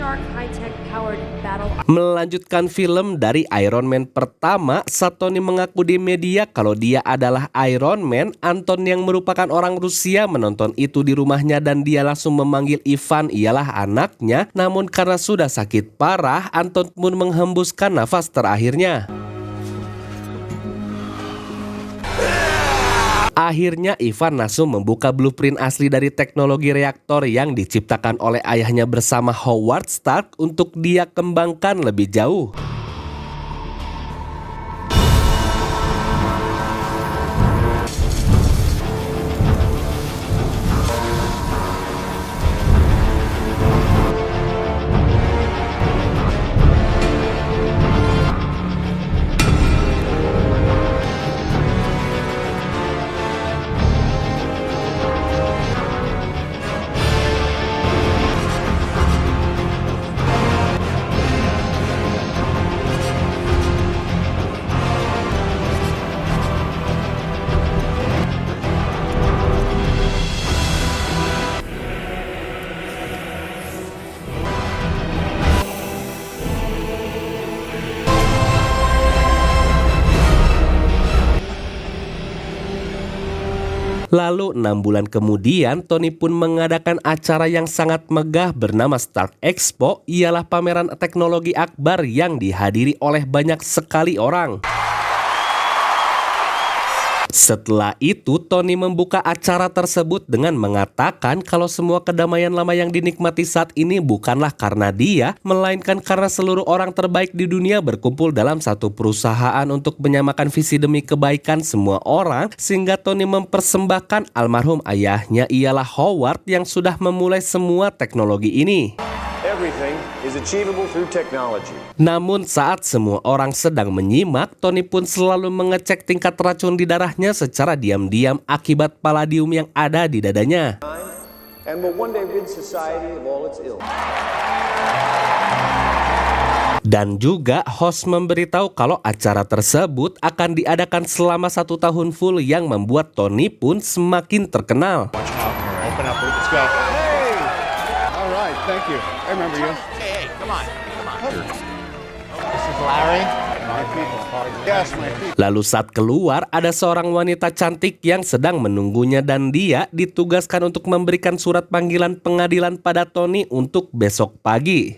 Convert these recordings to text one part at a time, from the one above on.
Stark high-tech powered battle. Melanjutkan film dari Iron Man pertama, saat Tony mengaku di media kalau dia adalah Iron Man, Anton yang merupakan orang Rusia menonton itu di rumahnya dan dia langsung memanggil Ivan ialah anaknya. Namun karena sudah sakit parah, Anton pun menghembuskan nafas terakhirnya. Akhirnya Ivan langsung membuka blueprint asli dari teknologi reaktor yang diciptakan oleh ayahnya bersama Howard Stark untuk dia kembangkan lebih jauh. Lalu 6 bulan kemudian, Tony pun mengadakan acara yang sangat megah bernama Stark Expo, ialah pameran teknologi akbar yang dihadiri oleh banyak sekali orang. Setelah itu, Tony membuka acara tersebut dengan mengatakan kalau semua kedamaian lama yang dinikmati saat ini bukanlah karena dia, melainkan karena seluruh orang terbaik di dunia berkumpul dalam satu perusahaan untuk menyamakan visi demi kebaikan semua orang, sehingga Tony mempersembahkan almarhum ayahnya ialah Howard yang sudah memulai semua teknologi ini. Everything is achievable through technology. Namun saat semua orang sedang menyimak, Tony pun selalu mengecek tingkat racun di darahnya secara diam-diam akibat palladium yang ada di dadanya. And will one day rid society of all its ills. Dan juga host memberitahu kalau acara tersebut akan diadakan selama 1 tahun full yang membuat Tony pun semakin terkenal. Open up, let's go. Hey! All right, thank you. I remember you. Hey, come on. This is Larry. My people. Yes, my people. Lalu saat keluar, ada seorang wanita cantik yang sedang menunggunya dan dia ditugaskan untuk memberikan surat panggilan pengadilan pada Tony untuk besok pagi.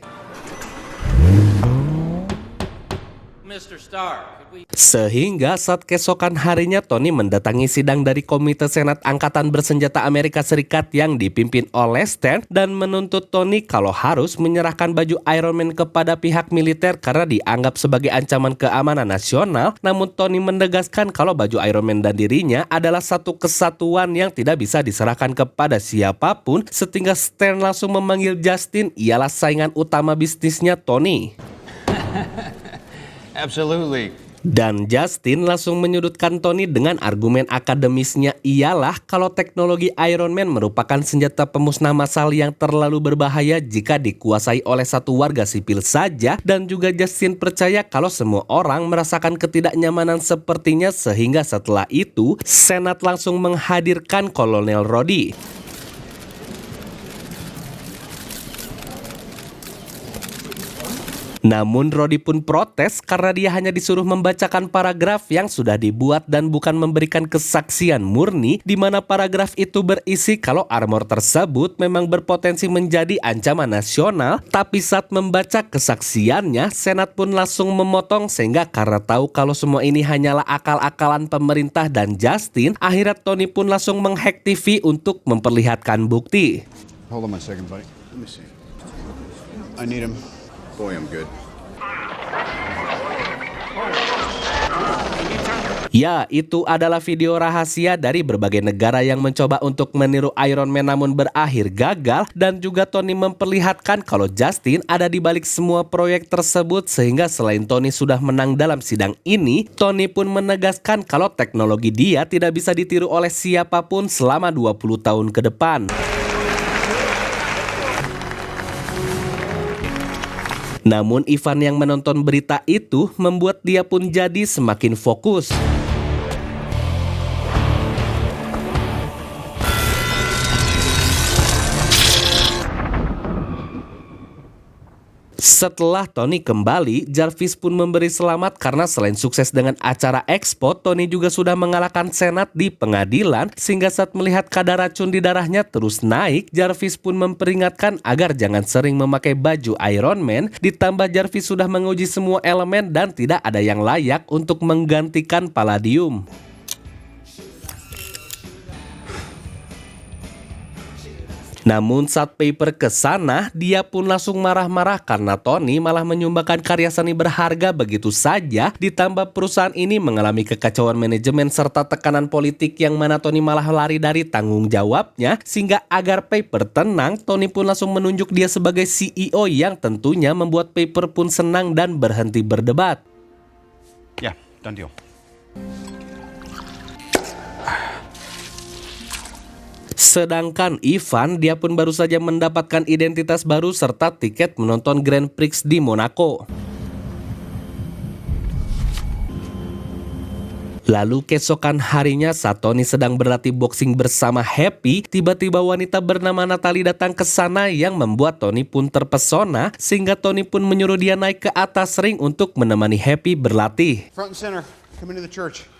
Mr. Stark, could we... Sehingga saat keesokan harinya Tony mendatangi sidang dari Komite Senat Angkatan Bersenjata Amerika Serikat yang dipimpin oleh Stan dan menuntut Tony kalau harus menyerahkan baju Iron Man kepada pihak militer karena dianggap sebagai ancaman keamanan nasional. Namun Tony menegaskan kalau baju Iron Man dan dirinya adalah satu kesatuan yang tidak bisa diserahkan kepada siapapun, sehingga Stan langsung memanggil Justin ialah saingan utama bisnisnya Tony. Absolutely. Dan Justin langsung menyudutkan Tony dengan argumen akademisnya ialah kalau teknologi Iron Man merupakan senjata pemusnah massal yang terlalu berbahaya jika dikuasai oleh satu warga sipil saja, dan juga Justin percaya kalau semua orang merasakan ketidaknyamanan sepertinya, sehingga setelah itu Senat langsung menghadirkan Kolonel Rhodey. Namun Rhodey pun protes karena dia hanya disuruh membacakan paragraf yang sudah dibuat dan bukan memberikan kesaksian murni, di mana paragraf itu berisi kalau armor tersebut memang berpotensi menjadi ancaman nasional. Tapi saat membaca kesaksiannya, Senat pun langsung memotong, sehingga karena tahu kalau semua ini hanyalah akal-akalan pemerintah dan Justin, akhirnya Tony pun langsung menghack TV untuk memperlihatkan bukti. Hold on a second, buddy. Let me see. I need him. Boy, I'm good. Ya, itu adalah video rahasia dari berbagai negara yang mencoba untuk meniru Iron Man namun berakhir gagal, dan juga Tony memperlihatkan kalau Justin ada di balik semua proyek tersebut, sehingga selain Tony sudah menang dalam sidang ini, Tony pun menegaskan kalau teknologi dia tidak bisa ditiru oleh siapapun selama 20 tahun ke depan. Namun Ivan yang menonton berita itu membuat dia pun jadi semakin fokus. Setelah Tony kembali, Jarvis pun memberi selamat karena selain sukses dengan acara Expo, Tony juga sudah mengalahkan Senat di pengadilan, sehingga saat melihat kadar racun di darahnya terus naik, Jarvis pun memperingatkan agar jangan sering memakai baju Iron Man, ditambah Jarvis sudah menguji semua elemen dan tidak ada yang layak untuk menggantikan Palladium. Namun saat Paper ke sana, dia pun langsung marah-marah karena Tony malah menyumbangkan karya seni berharga begitu saja, ditambah perusahaan ini mengalami kekacauan manajemen serta tekanan politik yang mana Tony malah lari dari tanggung jawabnya, sehingga agar Paper tenang, Tony pun langsung menunjuk dia sebagai CEO yang tentunya membuat Paper pun senang dan berhenti berdebat. Yeah, done deal. Sedangkan Ivan, dia pun baru saja mendapatkan identitas baru serta tiket menonton Grand Prix di Monaco. Lalu keesokan harinya saat Tony sedang berlatih boxing bersama Happy, tiba-tiba wanita bernama Natalie datang ke sana yang membuat Tony pun terpesona, sehingga Tony pun menyuruh dia naik ke atas ring untuk menemani Happy berlatih. Front and center. Come into the church.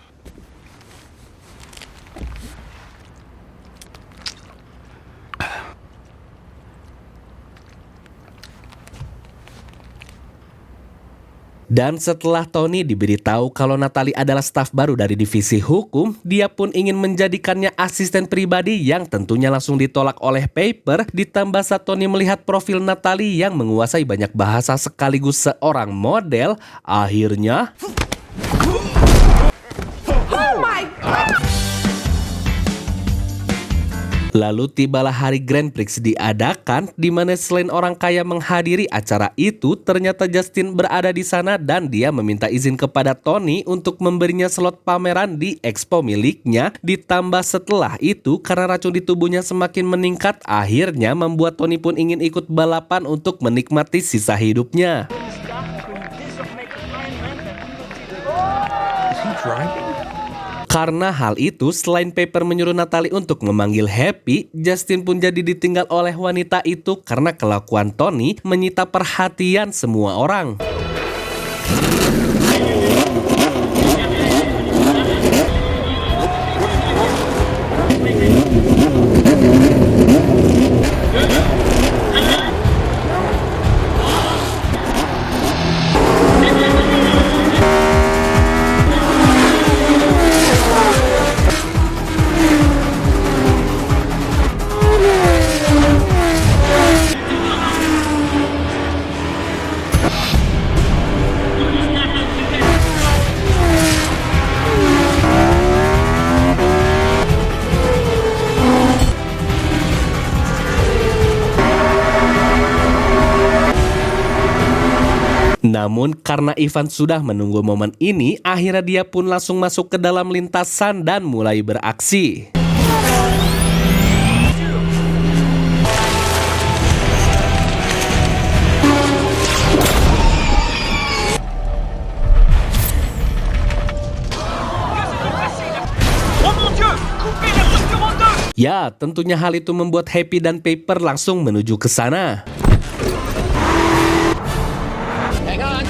Dan setelah Tony diberitahu kalau Natalie adalah staf baru dari divisi hukum, dia pun ingin menjadikannya asisten pribadi yang tentunya langsung ditolak oleh Paper, ditambah saat Tony melihat profil Natalie yang menguasai banyak bahasa sekaligus seorang model, akhirnya... Lalu tibalah hari Grand Prix diadakan, di mana selain orang kaya menghadiri acara itu, ternyata Justin berada di sana dan dia meminta izin kepada Tony untuk memberinya slot pameran di expo miliknya. Ditambah setelah itu, karena racun di tubuhnya semakin meningkat, akhirnya membuat Tony pun ingin ikut balapan untuk menikmati sisa hidupnya. Karena hal itu, selain Paper menyuruh Natalie untuk memanggil Happy, Justin pun jadi ditinggal oleh wanita itu karena kelakuan Tony menyita perhatian semua orang. Namun karena Ivan sudah menunggu momen ini, akhirnya dia pun langsung masuk ke dalam lintasan dan mulai beraksi. Ya, tentunya hal itu membuat Happy dan Paper langsung menuju ke sana. Hang on.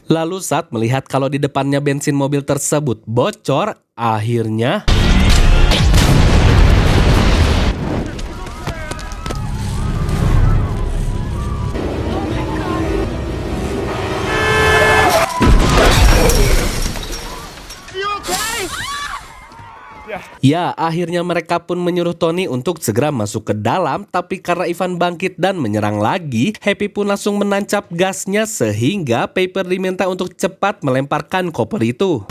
Lalu saat melihat kalau di depannya bensin mobil tersebut bocor, akhirnya... You okay? Ya, akhirnya mereka pun menyuruh Tony untuk segera masuk ke dalam, tapi karena Ivan bangkit dan menyerang lagi, Happy pun langsung menancap gasnya sehingga Paper diminta untuk cepat melemparkan koper itu.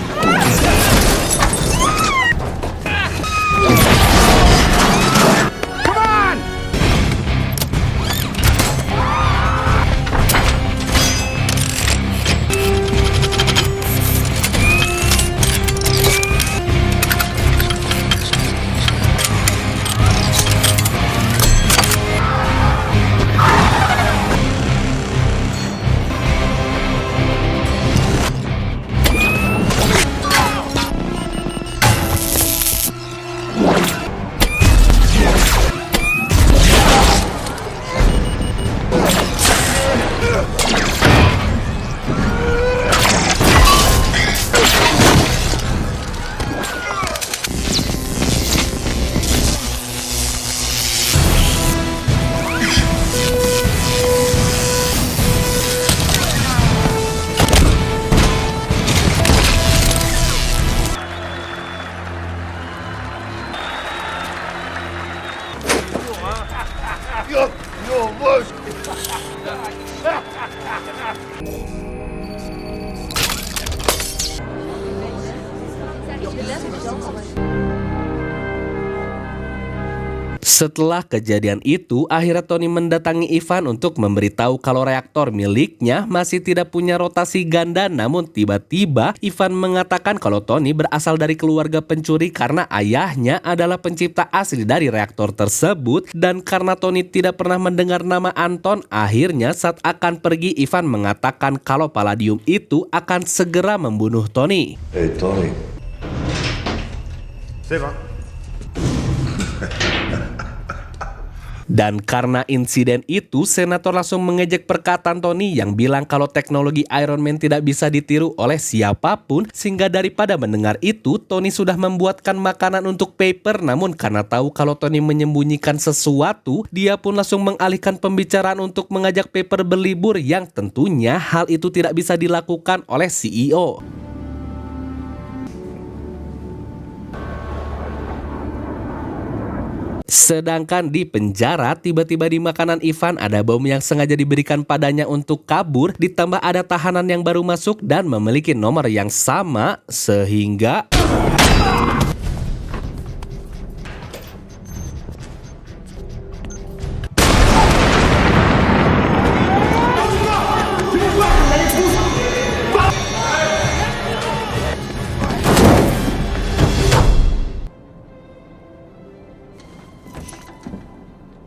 Setelah kejadian itu, akhirnya Tony mendatangi Ivan untuk memberitahu kalau reaktor miliknya masih tidak punya rotasi ganda. Namun tiba-tiba Ivan mengatakan kalau Tony berasal dari keluarga pencuri karena ayahnya adalah pencipta asli dari reaktor tersebut. Dan karena Tony tidak pernah mendengar nama Anton, akhirnya saat akan pergi Ivan mengatakan kalau palladium itu akan segera membunuh Tony. Hey, Tony. Dan karena insiden itu, senator langsung mengejek perkataan Tony yang bilang kalau teknologi Iron Man tidak bisa ditiru oleh siapapun, sehingga daripada mendengar itu, Tony sudah membuatkan makanan untuk Paper. Namun karena tahu kalau Tony menyembunyikan sesuatu, dia pun langsung mengalihkan pembicaraan untuk mengajak Paper berlibur, yang tentunya hal itu tidak bisa dilakukan oleh CEO. Sedangkan di penjara, tiba-tiba di makanan Ivan ada bom yang sengaja diberikan padanya untuk kabur, ditambah ada tahanan yang baru masuk dan memiliki nomor yang sama, sehingga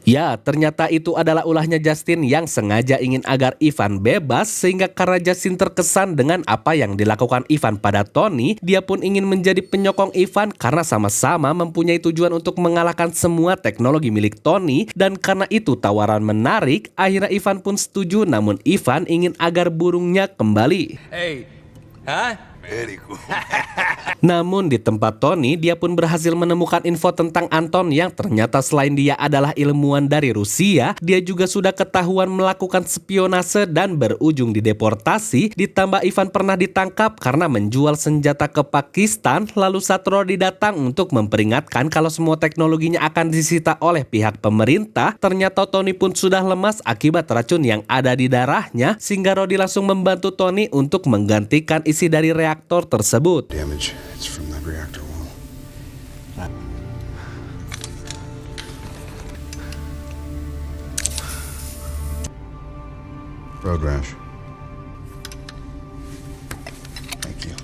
ya, ternyata itu adalah ulahnya Justin yang sengaja ingin agar Ivan bebas, sehingga karena Justin terkesan dengan apa yang dilakukan Ivan pada Tony, dia pun ingin menjadi penyokong Ivan karena sama-sama mempunyai tujuan untuk mengalahkan semua teknologi milik Tony. Dan karena itu tawaran menarik, akhirnya Ivan pun setuju, namun Ivan ingin agar burungnya kembali. Hey, huh? Very cool. Namun di tempat Tony, dia pun berhasil menemukan info tentang Anton yang ternyata selain dia adalah ilmuwan dari Rusia, dia juga sudah ketahuan melakukan spionase dan berujung di deportasi. Ditambah Ivan pernah ditangkap karena menjual senjata ke Pakistan. Lalu saat Rhodey datang untuk memperingatkan kalau semua teknologinya akan disita oleh pihak pemerintah, ternyata Tony pun sudah lemas akibat racun yang ada di darahnya, sehingga Rhodey langsung membantu Tony untuk menggantikan isi dari reaktor tersebut. Damage. It's from the reactor wall. Road rash. Thank you.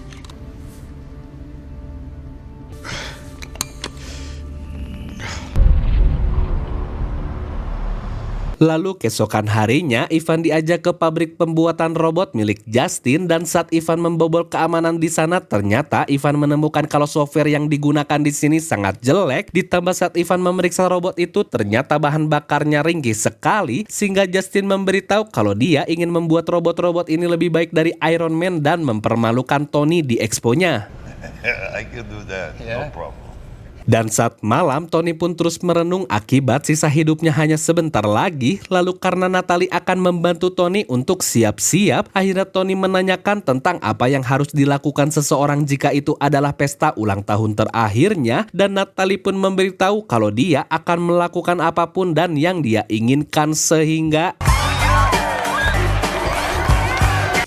Lalu keesokan harinya, Ivan diajak ke pabrik pembuatan robot milik Justin, dan saat Ivan membobol keamanan di sana, ternyata Ivan menemukan kalau software yang digunakan di sini sangat jelek. Ditambah saat Ivan memeriksa robot itu, ternyata bahan bakarnya ringkih sekali, sehingga Justin memberitahu kalau dia ingin membuat robot-robot ini lebih baik dari Iron Man dan mempermalukan Tony di expo-nya. I can do that. No problem. Dan saat malam, Tony pun terus merenung akibat sisa hidupnya hanya sebentar lagi. Lalu karena Natalie akan membantu Tony untuk siap-siap, akhirnya Tony menanyakan tentang apa yang harus dilakukan seseorang jika itu adalah pesta ulang tahun terakhirnya. Dan Natalie pun memberitahu kalau dia akan melakukan apapun dan yang dia inginkan sehingga...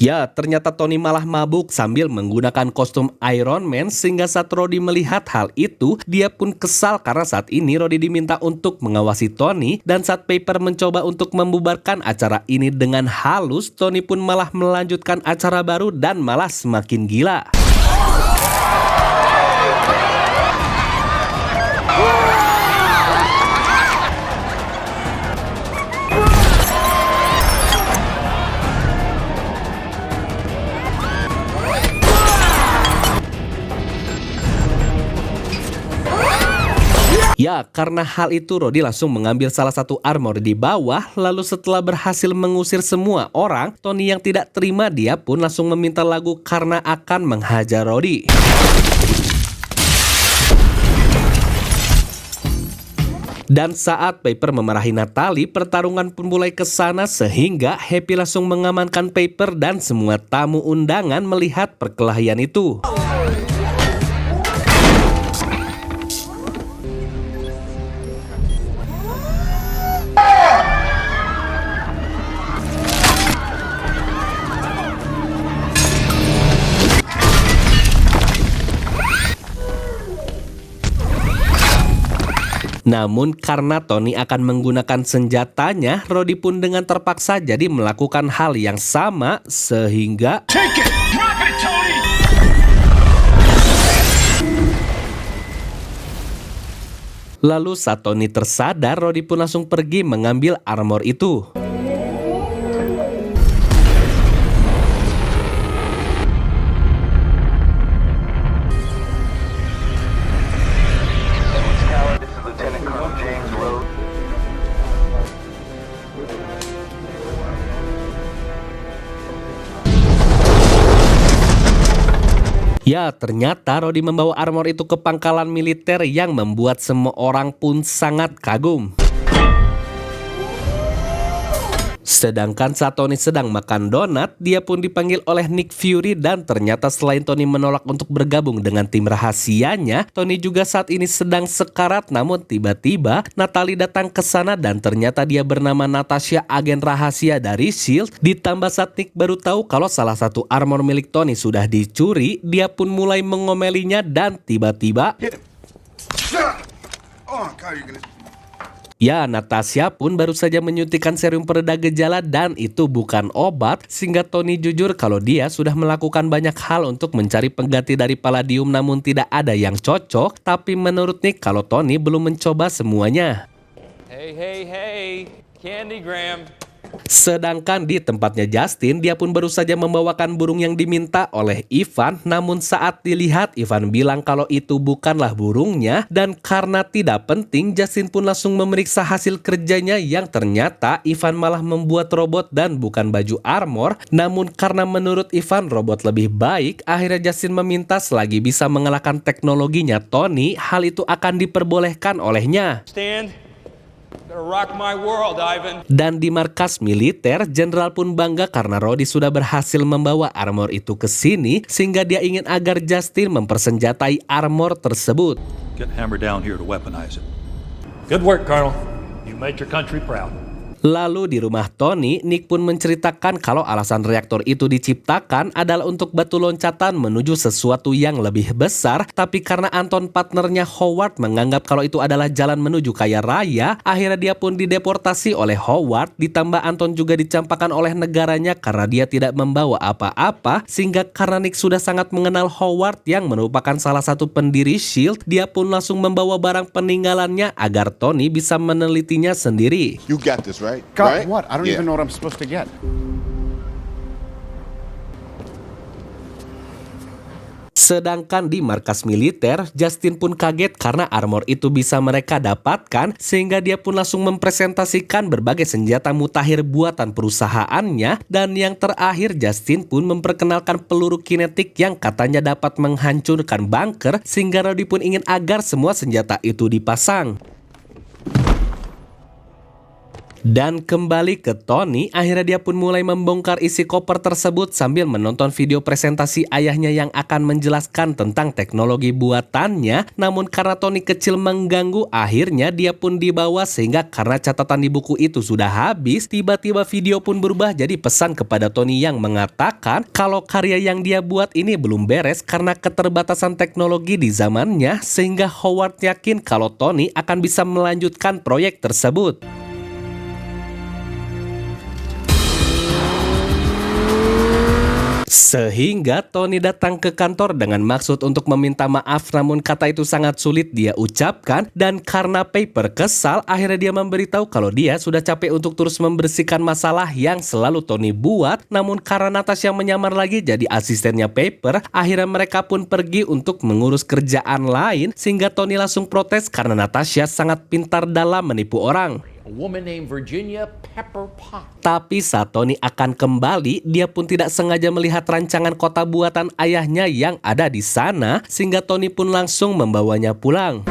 Ya, ternyata Tony malah mabuk sambil menggunakan kostum Iron Man sehingga saat Rhodey melihat hal itu, dia pun kesal karena saat ini Rhodey diminta untuk mengawasi Tony dan saat Pepper mencoba untuk membubarkan acara ini dengan halus, Tony pun malah melanjutkan acara baru dan malah semakin gila. Ya, karena hal itu Rhodey langsung mengambil salah satu armor di bawah, lalu setelah berhasil mengusir semua orang, Tony yang tidak terima dia pun langsung meminta lagu karena akan menghajar Rhodey. Dan saat Pepper memarahi Natalie, pertarungan pun mulai ke sana sehingga Happy langsung mengamankan Pepper dan semua tamu undangan melihat perkelahian itu. Namun karena Tony akan menggunakan senjatanya, Rhodey pun dengan terpaksa jadi melakukan hal yang sama sehingga... Take it! Drop it, Tony! Lalu saat Tony tersadar, Rhodey pun langsung pergi mengambil armor itu. Ya, ternyata Rhodey membawa armor itu ke pangkalan militer yang membuat semua orang pun sangat kagum. Sedangkan saat Tony sedang makan donat, dia pun dipanggil oleh Nick Fury dan ternyata selain Tony menolak untuk bergabung dengan tim rahasianya, Tony juga saat ini sedang sekarat. Namun tiba-tiba Natalie datang ke sana dan ternyata dia bernama Natasha, agen rahasia dari S.H.I.E.L.D. Ditambah saat Nick baru tahu kalau salah satu armor milik Tony sudah dicuri, dia pun mulai mengomelinya dan tiba-tiba... Oh, God, you're gonna... Ya, Natasha pun baru saja menyuntikkan serum pereda gejala dan itu bukan obat, sehingga Tony jujur kalau dia sudah melakukan banyak hal untuk mencari pengganti dari Palladium namun tidak ada yang cocok. Tapi menurut Nick kalau Tony belum mencoba semuanya. Hey, Candygram. Sedangkan di tempatnya Justin, dia pun baru saja membawakan burung yang diminta oleh Ivan. Namun saat dilihat, Ivan bilang kalau itu bukanlah burungnya. Dan karena tidak penting, Justin pun langsung memeriksa hasil kerjanya yang ternyata Ivan malah membuat robot dan bukan baju armor. Namun karena menurut Ivan robot lebih baik, akhirnya Justin meminta selagi bisa mengalahkan teknologinya Tony, hal itu akan diperbolehkan olehnya. Stand. Gonna rock my world, Ivan. Dan di markas militer, Jenderal pun bangga karena Rhodey sudah berhasil membawa armor itu ke sini, sehingga dia ingin agar Justin mempersenjatai armor tersebut. Get Hammer down here to weaponize it. Good work, Colonel. You made your country proud. Lalu di rumah Tony, Nick pun menceritakan kalau alasan reaktor itu diciptakan adalah untuk batu loncatan menuju sesuatu yang lebih besar. Tapi karena Anton partnernya Howard menganggap kalau itu adalah jalan menuju kaya raya, akhirnya dia pun dideportasi oleh Howard. Ditambah Anton juga dicampakkan oleh negaranya karena dia tidak membawa apa-apa. Sehingga karena Nick sudah sangat mengenal Howard yang merupakan salah satu pendiri S.H.I.E.L.D., dia pun langsung membawa barang peninggalannya agar Tony bisa menelitinya sendiri. You got this, right? Got Right? what? I don't Yeah. even know what I'm supposed to get. Sedangkan di markas militer, Justin pun kaget karena armor itu bisa mereka dapatkan, sehingga dia pun langsung mempresentasikan berbagai senjata mutakhir buatan perusahaannya, dan yang terakhir Justin pun memperkenalkan peluru kinetik yang katanya dapat menghancurkan bunker, sehingga Rhodey pun ingin agar semua senjata itu dipasang. Dan kembali ke Tony, akhirnya dia pun mulai membongkar isi koper tersebut sambil menonton video presentasi ayahnya yang akan menjelaskan tentang teknologi buatannya. Namun karena Tony kecil mengganggu, akhirnya dia pun dibawa, sehingga karena catatan di buku itu sudah habis, tiba-tiba video pun berubah jadi pesan kepada Tony yang mengatakan kalau karya yang dia buat ini belum beres karena keterbatasan teknologi di zamannya, sehingga Howard yakin kalau Tony akan bisa melanjutkan proyek tersebut. Sehingga Tony datang ke kantor dengan maksud untuk meminta maaf, namun kata itu sangat sulit dia ucapkan, dan karena Paper kesal, akhirnya dia memberitahu kalau dia sudah capek untuk terus membersihkan masalah yang selalu Tony buat. Namun karena Natasha yang menyamar lagi jadi asistennya Paper, akhirnya mereka pun pergi untuk mengurus kerjaan lain, sehingga Tony langsung protes karena Natasha sangat pintar dalam menipu orang. A woman named Virginia Pepper Potts. Tapi saat Tony akan kembali, dia pun tidak sengaja melihat rancangan kota buatan ayahnya yang ada di sana, sehingga Tony pun langsung membawanya pulang.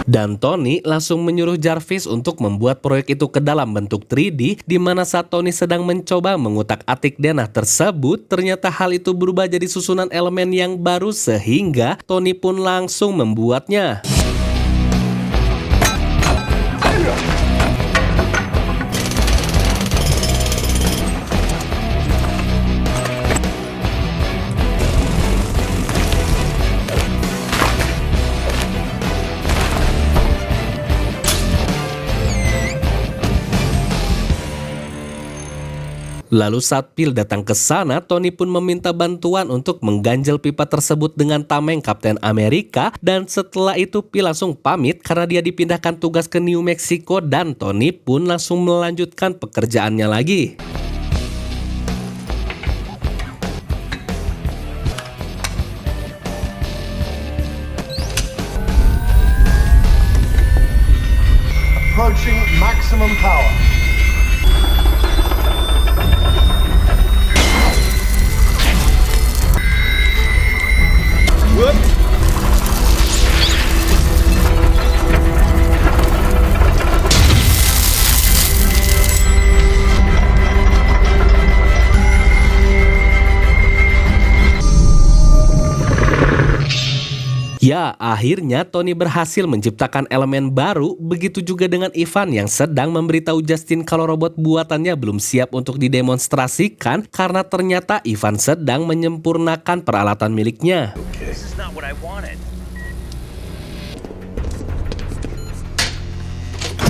Dan Tony langsung menyuruh Jarvis untuk membuat proyek itu ke dalam bentuk 3D, di mana saat Tony sedang mencoba mengutak-atik denah tersebut, ternyata hal itu berubah jadi susunan elemen yang baru, sehingga Tony pun langsung membuatnya. Lalu saat Phil datang ke sana, Tony pun meminta bantuan untuk mengganjel pipa tersebut dengan tameng Kapten Amerika, dan setelah itu Phil langsung pamit karena dia dipindahkan tugas ke New Mexico, dan Tony pun langsung melanjutkan pekerjaannya lagi. Approaching maximum power. Ya, akhirnya Tony berhasil menciptakan elemen baru, begitu juga dengan Ivan yang sedang memberitahu Justin kalau robot buatannya belum siap untuk didemonstrasikan karena ternyata Ivan sedang menyempurnakan peralatan miliknya. This is not what I wanted.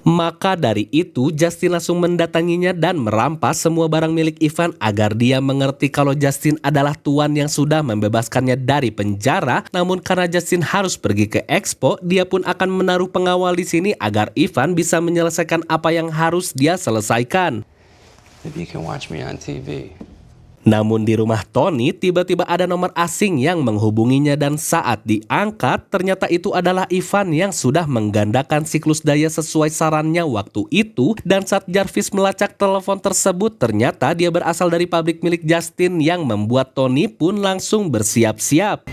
Maka dari itu, Justin langsung mendatanginya dan merampas semua barang milik Ivan agar dia mengerti kalau Justin adalah tuan yang sudah membebaskannya dari penjara. Namun karena Justin harus pergi ke Expo, dia pun akan menaruh pengawal di sini agar Ivan bisa menyelesaikan apa yang harus dia selesaikan. Maybe you can watch me on TV. Namun di rumah Tony, tiba-tiba ada nomor asing yang menghubunginya, dan saat diangkat, ternyata itu adalah Ivan yang sudah menggandakan siklus daya sesuai sarannya waktu itu. Dan saat Jarvis melacak telepon tersebut, ternyata dia berasal dari pabrik milik Justin yang membuat Tony pun langsung bersiap-siap.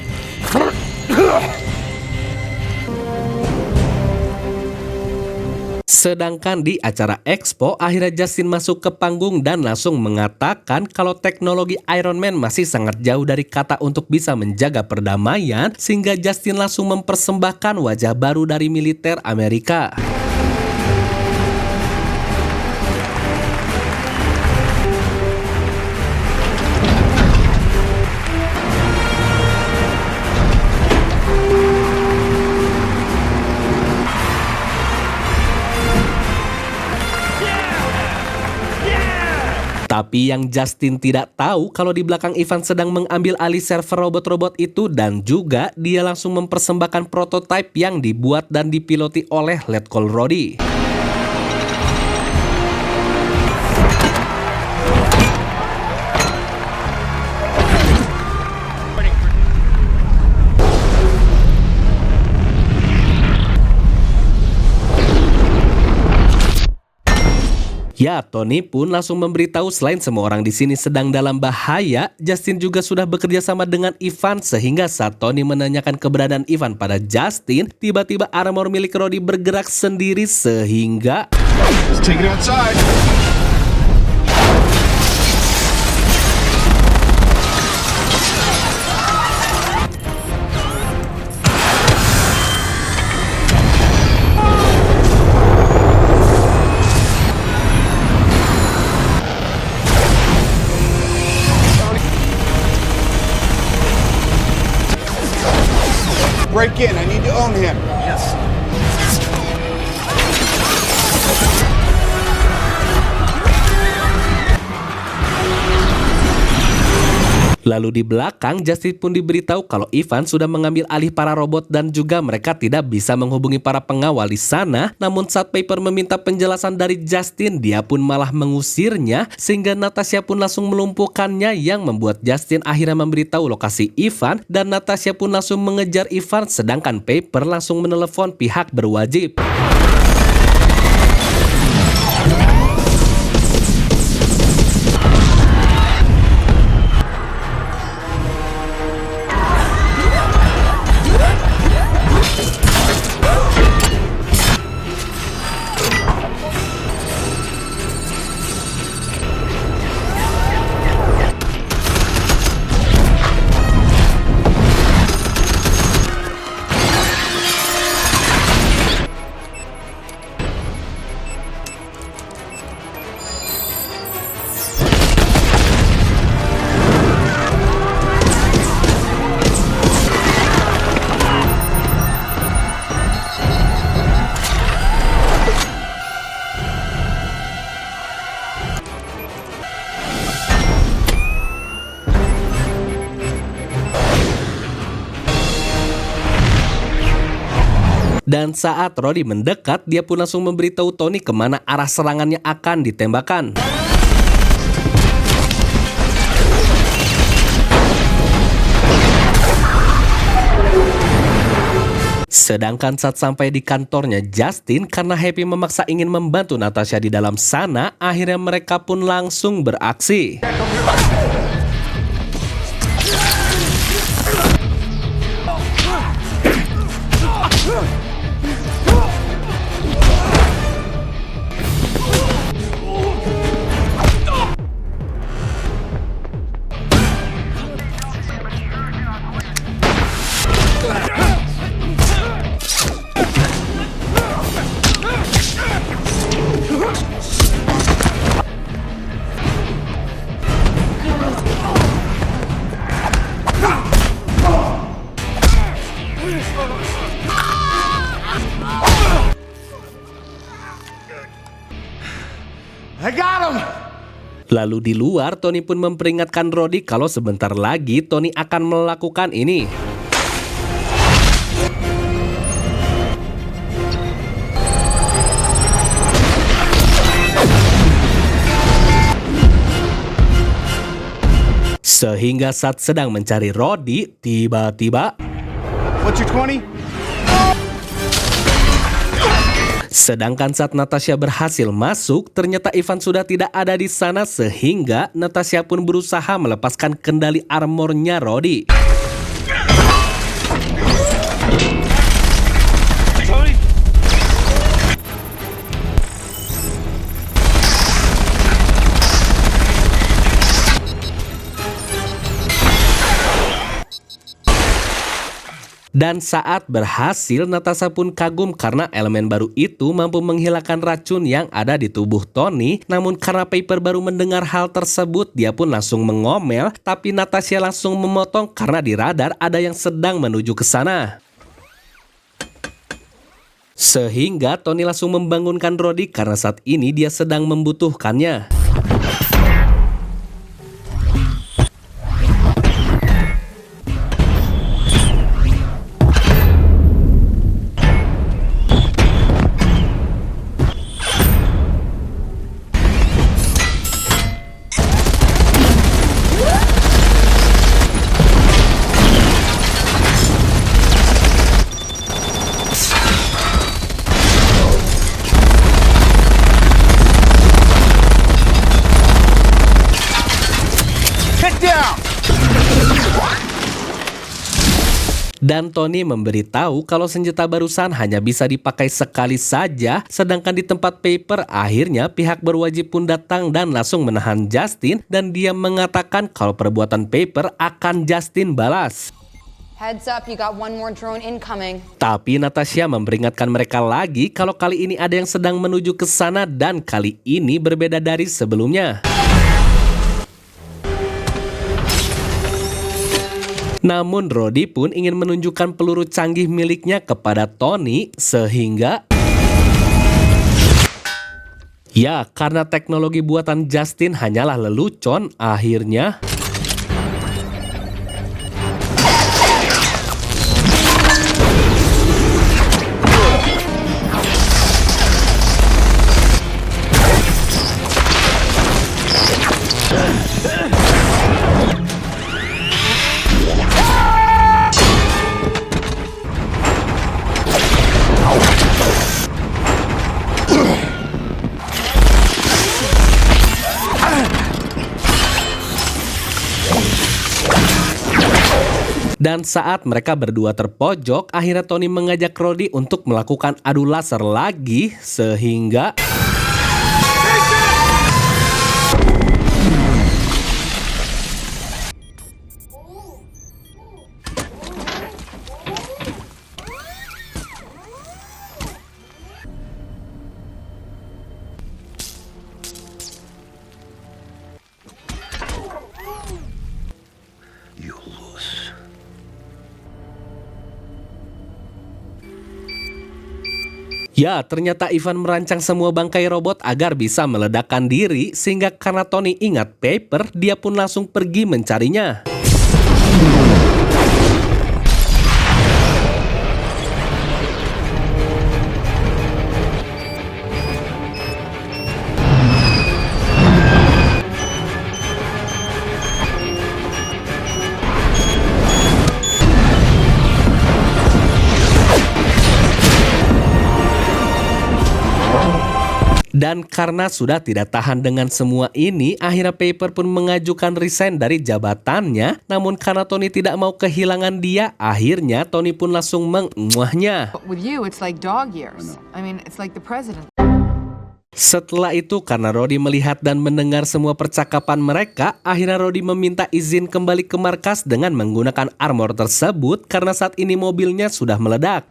Sedangkan di acara Expo, akhirnya Justin masuk ke panggung dan langsung mengatakan kalau teknologi Iron Man masih sangat jauh dari kata untuk bisa menjaga perdamaian, sehingga Justin langsung mempersembahkan wajah baru dari militer Amerika. Tapi yang Justin tidak tahu kalau di belakang Ivan sedang mengambil alih server robot-robot itu, dan juga dia langsung mempersembahkan prototipe yang dibuat dan dipiloti oleh Letkol Rhodey. Ya, Tony pun langsung memberitahu selain semua orang di sini sedang dalam bahaya, Justin juga sudah bekerja sama dengan Ivan sehingga saat Tony menanyakan keberadaan Ivan pada Justin, tiba-tiba armor milik Roddy bergerak sendiri sehingga Let's take it outside. Break in. I need to own him. Yes. lalu di belakang Justin pun diberitahu kalau Ivan sudah mengambil alih para robot dan juga mereka tidak bisa menghubungi para pengawal di sana. Namun saat Piper meminta penjelasan dari Justin, dia pun malah mengusirnya sehingga Natasha pun langsung melumpuhkannya yang membuat Justin akhirnya memberitahu lokasi Ivan dan Natasha pun langsung mengejar Ivan sedangkan Piper langsung menelepon pihak berwajib. Dan saat Roddy mendekat, dia pun langsung memberitahu Tony kemana arah serangannya akan ditembakkan. Sedangkan saat sampai di kantornya Justin, karena Happy memaksa ingin membantu Natasha di dalam sana, akhirnya mereka pun langsung beraksi. I got him! Lalu di luar, Tony pun memperingatkan Roddy kalau sebentar lagi Tony akan melakukan ini. Sehingga saat sedang mencari Roddy, tiba-tiba What's your 20? sedangkan saat Natasha berhasil masuk, ternyata Ivan sudah tidak ada di sana sehingga Natasha pun berusaha melepaskan kendali armornya Roddy. Dan saat berhasil, Natasha pun kagum karena elemen baru itu mampu menghilangkan racun yang ada di tubuh Tony. Namun karena Piper baru mendengar hal tersebut, dia pun langsung mengomel, tapi Natasha langsung memotong karena di radar ada yang sedang menuju ke sana. Sehingga Tony langsung membangunkan Roddy karena saat ini dia sedang membutuhkannya. Dan Tony memberitahu kalau senjata barusan hanya bisa dipakai sekali saja, sedangkan di tempat Paper akhirnya pihak berwajib pun datang dan langsung menahan Justin dan dia mengatakan kalau perbuatan Paper akan Justin balas. Heads up, you got one more drone incoming. Tapi Natasha memperingatkan mereka lagi kalau kali ini ada yang sedang menuju ke sana dan kali ini berbeda dari sebelumnya. Namun Rhodey pun ingin menunjukkan peluru canggih miliknya kepada Tony sehingga... Ya, karena teknologi buatan Justin hanyalah lelucon, akhirnya... Dan saat mereka berdua terpojok, akhirnya Tony mengajak Rhodey untuk melakukan adu laser lagi, sehingga... Ya, ternyata Ivan merancang semua bangkai robot agar bisa meledakkan diri, sehingga karena Tony ingat Paper, dia pun langsung pergi mencarinya. Dan karena sudah tidak tahan dengan semua ini, akhirnya Paper pun mengajukan resign dari jabatannya. Namun karena Tony tidak mau kehilangan dia, akhirnya Tony pun langsung mengemuahnya. With you, it's like dog years. I mean, it's like the president. Setelah itu, karena Rhodey melihat dan mendengar semua percakapan mereka, akhirnya Rhodey meminta izin kembali ke markas dengan menggunakan armor tersebut karena saat ini mobilnya sudah meledak.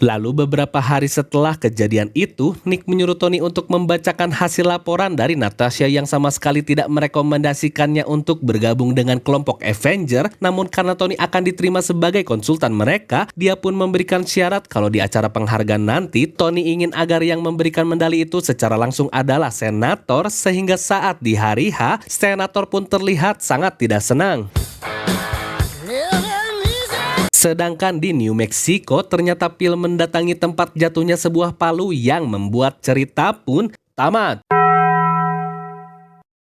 Lalu beberapa hari setelah kejadian itu, Nick menyuruh Tony untuk membacakan hasil laporan dari Natasha yang sama sekali tidak merekomendasikannya untuk bergabung dengan kelompok Avenger. Namun karena Tony akan diterima sebagai konsultan mereka, dia pun memberikan syarat kalau di acara penghargaan nanti, Tony ingin agar yang memberikan medali itu secara langsung adalah senator, sehingga saat di hari H, senator pun terlihat sangat tidak senang. Sedangkan di New Mexico, ternyata Phil mendatangi tempat jatuhnya sebuah palu yang membuat cerita pun tamat.